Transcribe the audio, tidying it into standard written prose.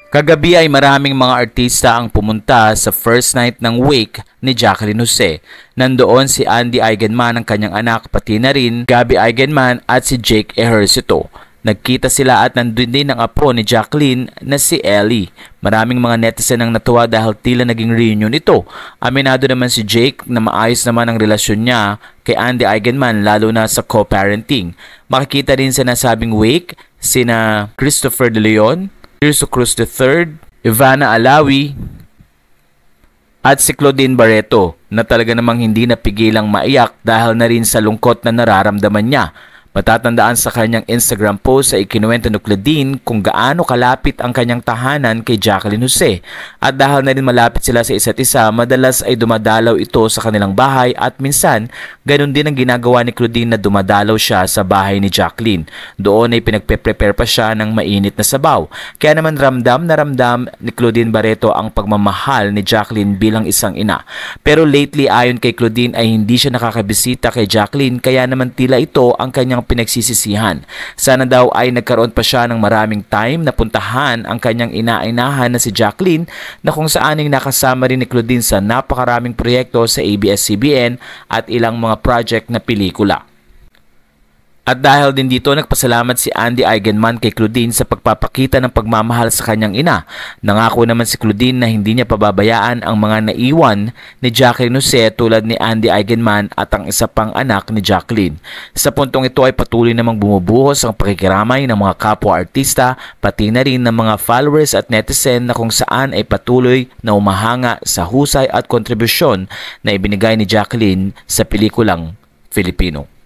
Kagabi ay maraming mga artista ang pumunta sa first night ng wake ni Jacqueline Jose. Nandoon si Andy Eigenman, ang kanyang anak, pati na rin Gabby Eigenman at si Jake Ejercito. Nagkita sila at nandun din ang apo ni Jacqueline na si Ellie. Maraming mga netizen ang natuwa dahil tila naging reunion ito. Aminado naman si Jake na maayos naman ang relasyon niya kay Andy Eigenman, lalo na sa co-parenting. Makikita rin sa nasabing wake sina Christopher De Leon, Tirso Cruz III, Ivana Alawi, at si Claudine Barreto na talaga namang hindi napigilang maiyak dahil na rin sa lungkot na nararamdaman niya. Matatandaan sa kanyang Instagram post ay ikinuwento ni Claudine kung gaano kalapit ang kanyang tahanan kay Jacqueline Jose. At dahil na rin malapit sila sa isa't isa, madalas ay dumadalaw ito sa kanilang bahay at minsan ganun din ang ginagawa ni Claudine na dumadalaw siya sa bahay ni Jacqueline. Doon ay pinagpe-prepare pa siya ng mainit na sabaw. Kaya naman ramdam na ramdam ni Claudine Barreto ang pagmamahal ni Jacqueline bilang isang ina. Pero lately ayon kay Claudine ay hindi siya nakakabisita kay Jacqueline, kaya naman tila ito ang kanyang pinagsisisihan. Sana daw ay nagkaroon pa siya ng maraming time na puntahan ang kanyang inainahan na si Jacqueline, na kung saan ay nakasama rin ni Claudine sa napakaraming proyekto sa ABS-CBN at ilang mga project na pelikula. At dahil din dito, nagpasalamat si Andy Eigenman kay Claudine sa pagpapakita ng pagmamahal sa kanyang ina. Nangako naman si Claudine na hindi niya pababayaan ang mga naiwan ni Jacqueline Jose tulad ni Andy Eigenman at ang isa pang anak ni Jacqueline. Sa puntong ito ay patuloy namang bumubuhos ang pakikiramay ng mga kapwa-artista, pati na rin ng mga followers at netizen, na kung saan ay patuloy na umahanga sa husay at kontribusyon na ibinigay ni Jacqueline sa pelikulang Filipino.